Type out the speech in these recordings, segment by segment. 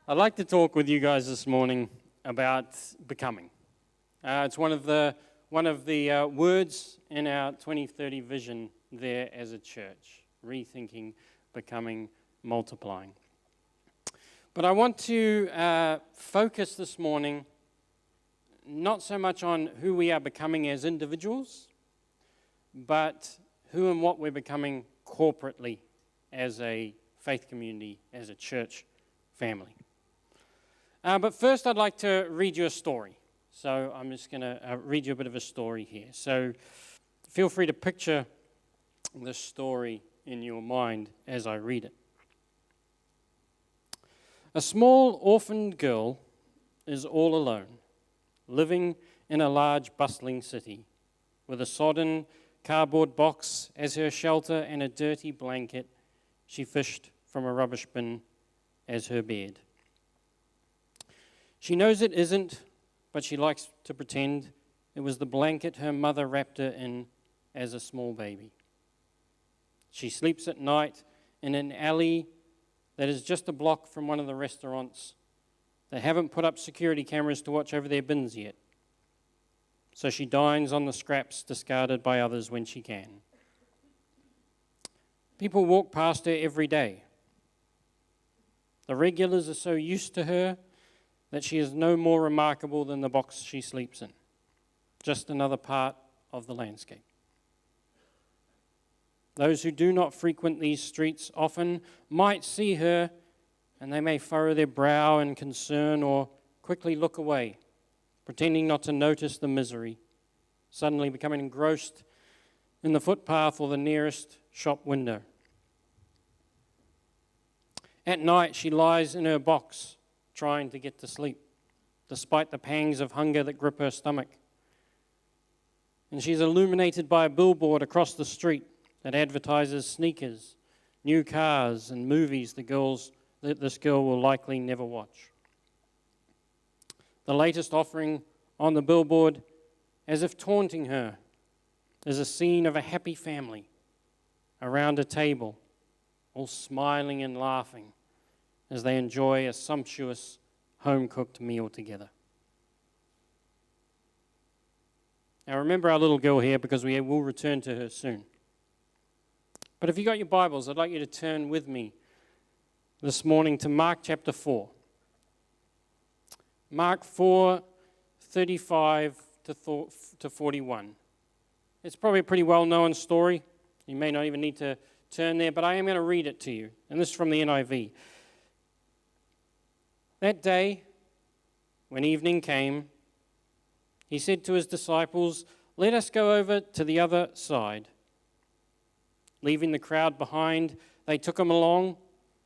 I'd like to talk with you guys this morning about becoming. It's one of the words in our 2030 vision there as a church, rethinking, becoming, multiplying. But I want to focus this morning not so much on who we are becoming as individuals, but who and what we're becoming corporately as a faith community, as a church family. But first I'd like to read you a story. So I'm just going to read you a bit of a story here. So feel free to picture this story in your mind as I read it. A small orphaned girl is all alone, living in a large bustling city, with a sodden cardboard box as her shelter and a dirty blanket she fished from a rubbish bin as her bed. She knows it isn't, but she likes to pretend it was the blanket her mother wrapped her in as a small baby. She sleeps at night in an alley that is just a block from one of the restaurants that haven't put up security cameras to watch over their bins yet. So she dines on the scraps discarded by others when she can. People walk past her every day. The regulars are so used to her that she is no more remarkable than the box she sleeps in, just another part of the landscape. Those who do not frequent these streets often might see her, and they may furrow their brow in concern or quickly look away, pretending not to notice the misery, suddenly becoming engrossed in the footpath or the nearest shop window. At night, she lies in her box, trying to get to sleep, despite the pangs of hunger that grip her stomach. And she's illuminated by a billboard across the street that advertises sneakers, new cars, and movies that this girl will likely never watch. The latest offering on the billboard, as if taunting her, is a scene of a happy family around a table, all smiling and laughing as they enjoy a sumptuous home-cooked meal together. Now remember our little girl here because we will return to her soon. But if you got your Bibles, I'd like you to turn with me this morning to Mark chapter 4. Mark 4, 35 to 41. It's probably a pretty well-known story. You may not even need to turn there, but I am going to read it to you. And this is from the NIV. That day, when evening came, he said to his disciples, "Let us go over to the other side." Leaving the crowd behind, they took him along,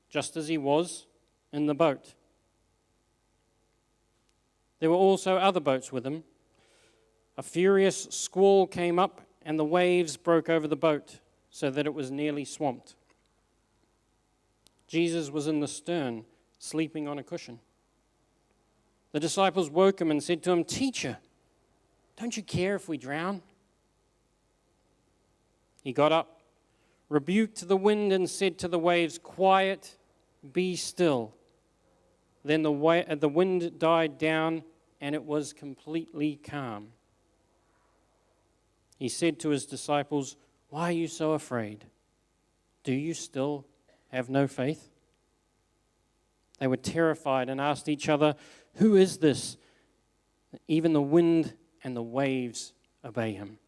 just as he was, in the boat. There were also other boats with him. A furious squall came up, and the waves broke over the boat, so that it was nearly swamped. Jesus was in the stern, sleeping on a cushion. The disciples woke him and said to him, "Teacher, don't you care if we drown?" He got up, rebuked the wind, and said to the waves, "Quiet, be still." Then the wind died down, and it was completely calm. He said to his disciples, "Why are you so afraid? Do you still have no faith?" They were terrified and asked each other, "Who is this? Even the wind and the waves obey him."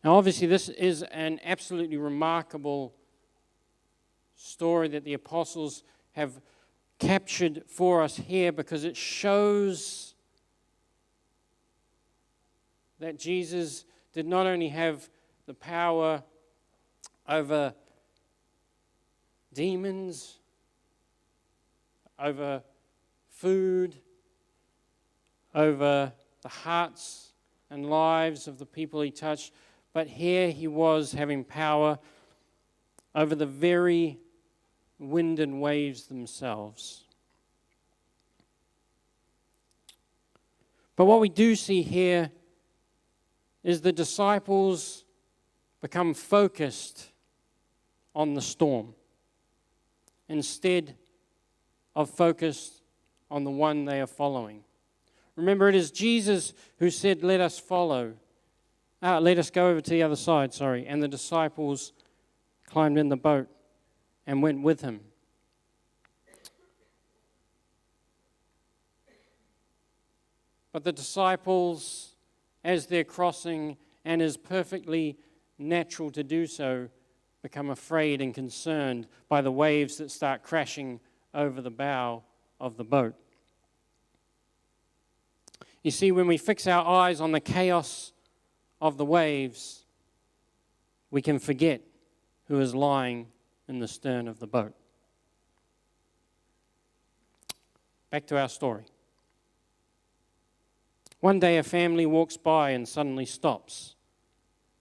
Now, obviously, this is an absolutely remarkable story that the apostles have captured for us here because it shows that Jesus did not only have the power over demons, over food, over the hearts and lives of the people he touched, but here he was having power over the very wind and waves themselves. But what we do see here is the disciples become focused on the storm. instead of focused on the one they are following. Remember, it is Jesus who said, let us go over to the other side, and the disciples climbed in the boat and went with him. But the disciples, as they're crossing, and is perfectly natural to do so, become afraid and concerned by the waves that start crashing over the bow of the boat. You see, when we fix our eyes on the chaos of the waves, we can forget who is lying in the stern of the boat. Back to our story. One day a family walks by and suddenly stops,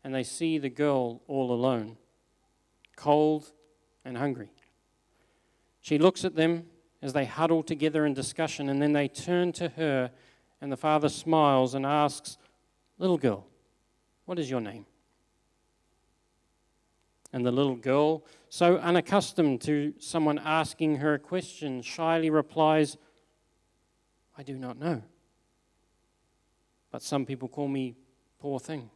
and they see the girl all alone, cold and hungry. She looks at them as they huddle together in discussion, and then they turn to her, and the father smiles and asks, "Little girl, what is your name?" And the little girl, so unaccustomed to someone asking her a question, shyly replies, "I do not know. But some people call me poor thing."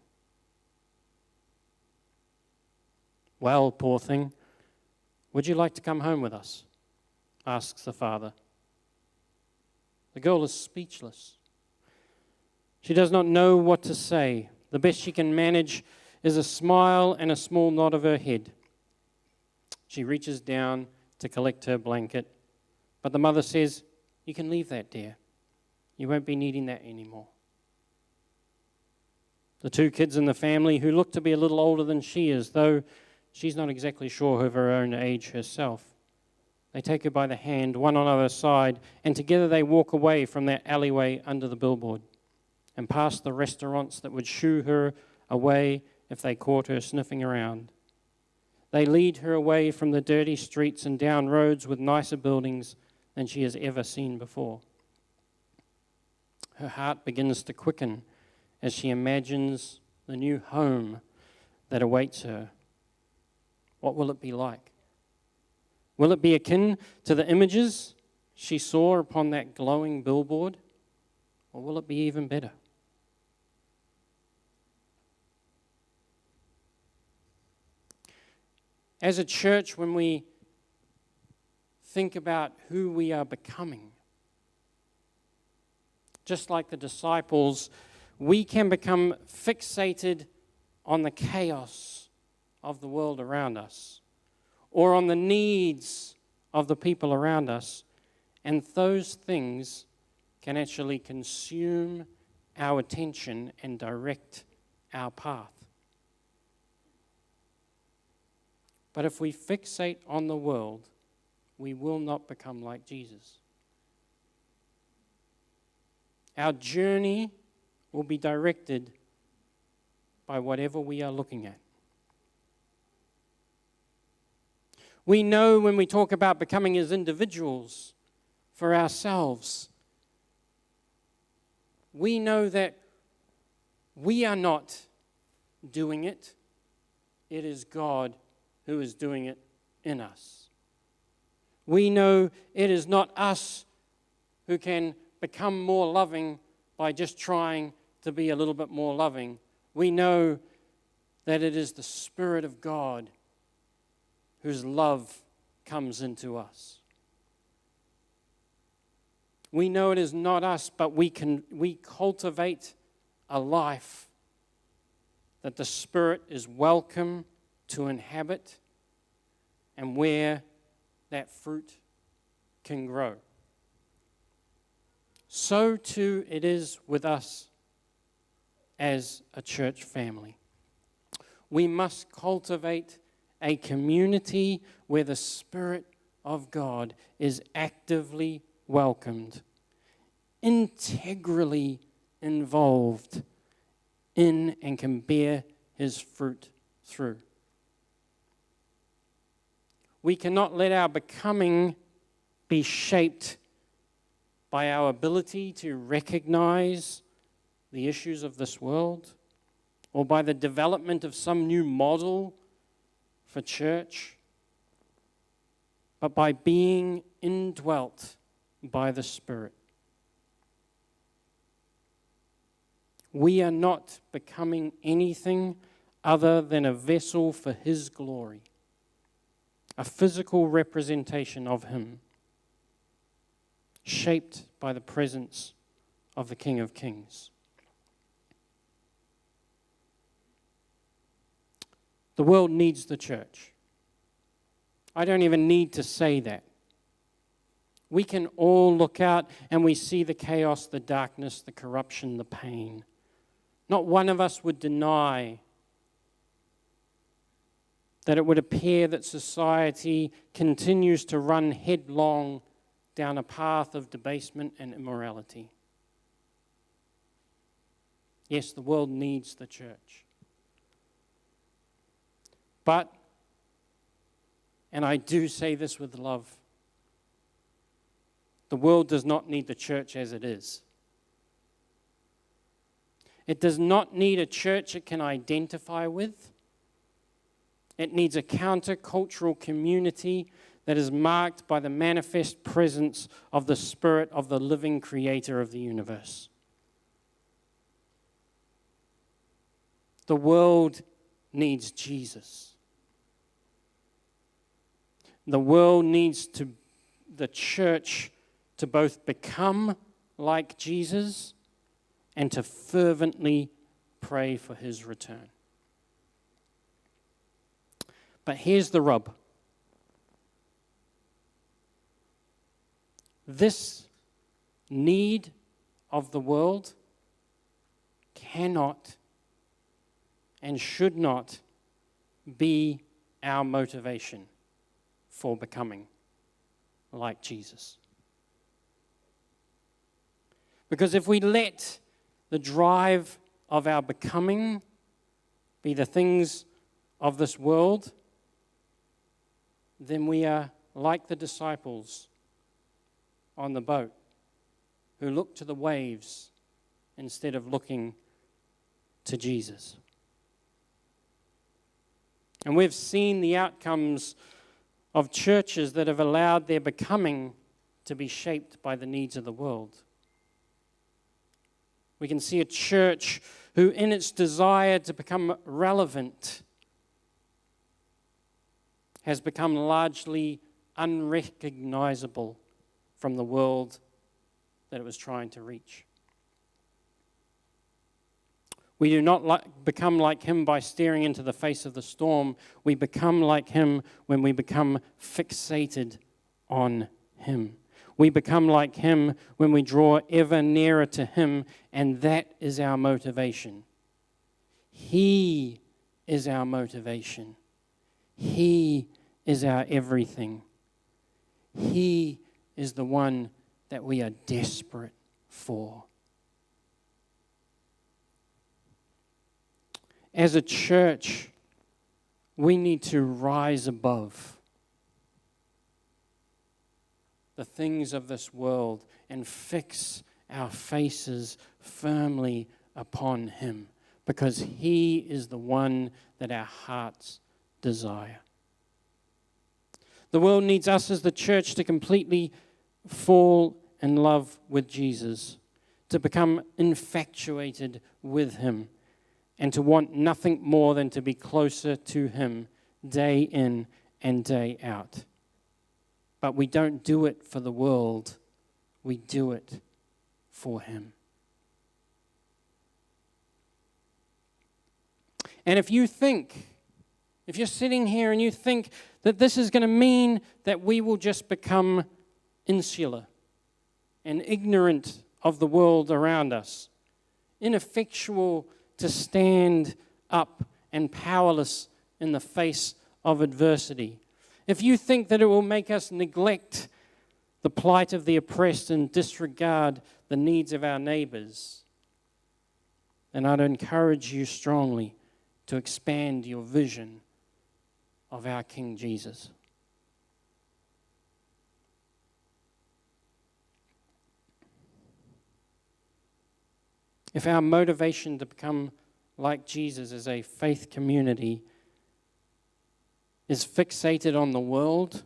"Well, poor thing, would you like to come home with us?" asks the father. The girl is speechless. She does not know what to say. The best she can manage is a smile and a small nod of her head. She reaches down to collect her blanket, but the mother says, "You can leave that, dear. You won't be needing that anymore." The two kids in the family, who look to be a little older than she is, though she's not exactly sure of her own age herself, they take her by the hand, one on either side, and together they walk away from that alleyway under the billboard and past the restaurants that would shoo her away if they caught her sniffing around. They lead her away from the dirty streets and down roads with nicer buildings than she has ever seen before. Her heart begins to quicken as she imagines the new home that awaits her. What will it be like? Will it be akin to the images she saw upon that glowing billboard? Or will it be even better? As a church, when we think about who we are becoming, just like the disciples, we can become fixated on the chaos of the world around us or on the needs of the people around us, and those things can actually consume our attention and direct our path. But if we fixate on the world, we will not become like Jesus. Our journey will be directed by whatever we are looking at. We know when we talk about becoming as individuals for ourselves, we know that we are not doing it. It is God who is doing it in us. We know it is not us who can become more loving by just trying to be a little bit more loving. We know that it is the Spirit of God whose love comes into us. We know it is not us, but we cultivate a life that the Spirit is welcome to inhabit and where that fruit can grow. So too it is with us as a church family. We must cultivate a community where the Spirit of God is actively welcomed, integrally involved in and can bear His fruit through. We cannot let our becoming be shaped by our ability to recognize the issues of this world or by the development of some new model for church. but by being indwelt by the Spirit. We are not becoming anything other than a vessel for His glory, a physical representation of Him, shaped by the presence of the King of Kings. The world needs the church. I don't even need to say that. We can all look out and we see the chaos, the darkness, the corruption, the pain. Not one of us would deny that it would appear that society continues to run headlong down a path of debasement and immorality. Yes, the world needs the church. But, and I do say this with love, the world does not need the church as it is. It does not need a church it can identify with. It needs a counter-cultural community that is marked by the manifest presence of the Spirit of the living Creator of the universe. The world needs Jesus. The world needs the church to both become like Jesus and to fervently pray for His return. But here's the rub. This need of the world cannot and should not be our motivation for becoming like Jesus. Because if we let the drive of our becoming be the things of this world, then we are like the disciples on the boat who look to the waves instead of looking to Jesus. And we've seen the outcomes of churches that have allowed their becoming to be shaped by the needs of the world. We can see a church who, in its desire to become relevant, has become largely unrecognizable from the world that it was trying to reach. We do not become like Him by staring into the face of the storm. We become like Him when we become fixated on Him. We become like Him when we draw ever nearer to Him, and that is our motivation. He is our motivation. He is our everything. He is the one that we are desperate for. As a church, we need to rise above the things of this world and fix our faces firmly upon Him, because He is the one that our hearts desire. The world needs us as the church to completely fall in love with Jesus, to become infatuated with Him, and to want nothing more than to be closer to Him day in and day out. But we don't do it for the world. We do it for Him. And if you're sitting here and you think that this is going to mean that we will just become insular and ignorant of the world around us, ineffectual to stand up and powerless in the face of adversity, if you think that it will make us neglect the plight of the oppressed and disregard the needs of our neighbors, then I'd encourage you strongly to expand your vision of our King Jesus. If our motivation to become like Jesus as a faith community is fixated on the world,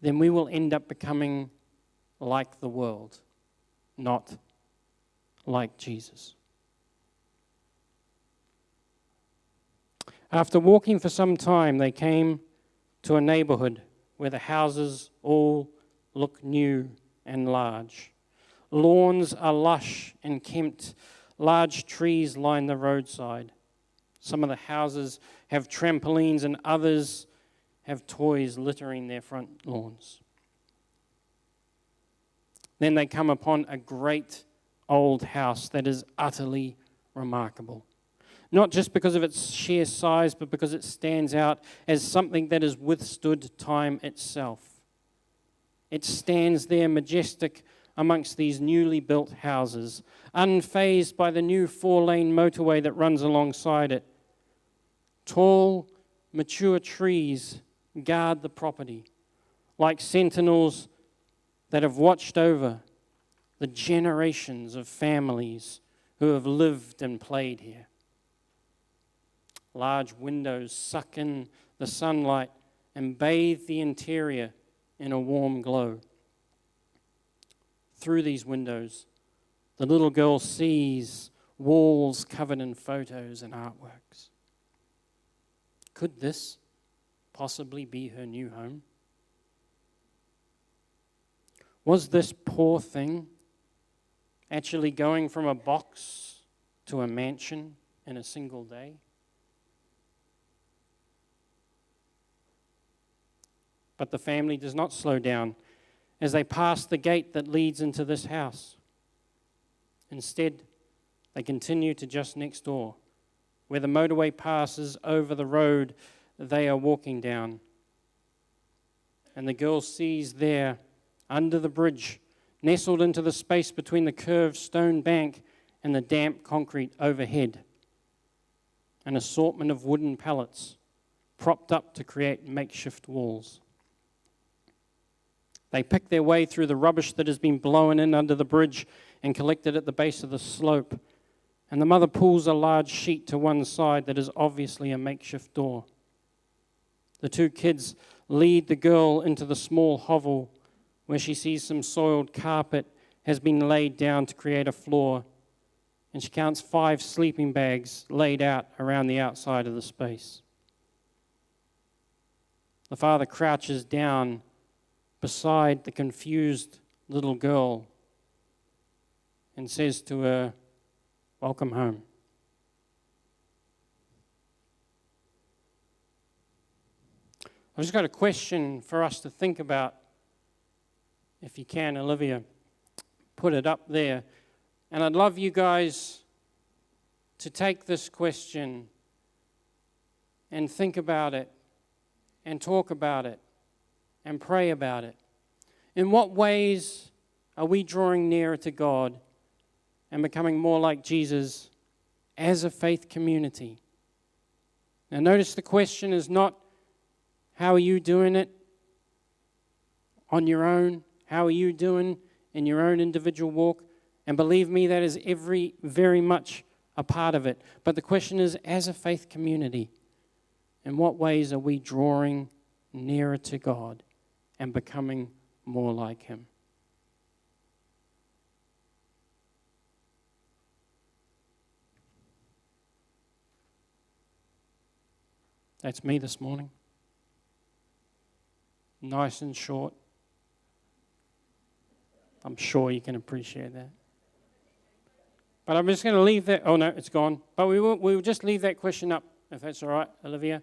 then we will end up becoming like the world, not like Jesus. After walking for some time, they came to a neighborhood where the houses all look new and large. Lawns are lush and kempt. Large trees line the roadside. Some of the houses have trampolines and others have toys littering their front lawns. Then they come upon a great old house that is utterly remarkable. Not just because of its sheer size, but because it stands out as something that has withstood time itself. It stands there majestic amongst these newly built houses, unfazed by the new 4-lane motorway that runs alongside it. Tall, mature trees guard the property, like sentinels that have watched over the generations of families who have lived and played here. Large windows suck in the sunlight and bathe the interior in a warm glow. Through these windows, the little girl sees walls covered in photos and artworks. Could this possibly be her new home? Was this poor thing actually going from a box to a mansion in a single day? But the family does not slow down as they pass the gate that leads into this house. Instead, they continue to just next door, where the motorway passes over the road they are walking down. And the girl sees there, under the bridge, nestled into the space between the curved stone bank and the damp concrete overhead, an assortment of wooden pallets propped up to create makeshift walls. They pick their way through the rubbish that has been blown in under the bridge and collected at the base of the slope, and the mother pulls a large sheet to one side that is obviously a makeshift door. The two kids lead the girl into the small hovel where she sees some soiled carpet has been laid down to create a floor, and she counts 5 sleeping bags laid out around the outside of the space. The father crouches down beside the confused little girl and says to her, "Welcome home." I've just got a question for us to think about. If you can, Olivia, put it up there. And I'd love you guys to take this question and think about it and talk about it and pray about it. In what ways are we drawing nearer to God and becoming more like Jesus as a faith community? Now notice the question is not, how are you doing it on your own? How are you doing in your own individual walk? And believe me, that is very much a part of it. But the question is, as a faith community, in what ways are we drawing nearer to God and becoming more like Him? That's me this morning. Nice and short. I'm sure you can appreciate that. But I'm just going to leave that. Oh, no, it's gone. But we'll just leave that question up, if that's all right, Olivia.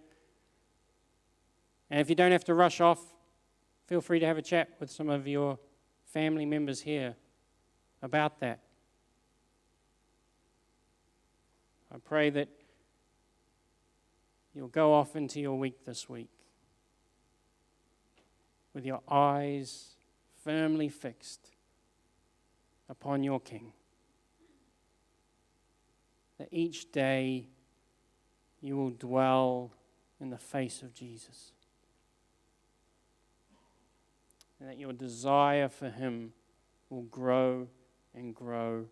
And if you don't have to rush off, feel free to have a chat with some of your family members here about that. I pray that you'll go off into your week this week with your eyes firmly fixed upon your King. That each day you will dwell in the face of Jesus. And that your desire for Him will grow and grow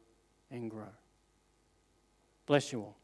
and grow. Bless you all.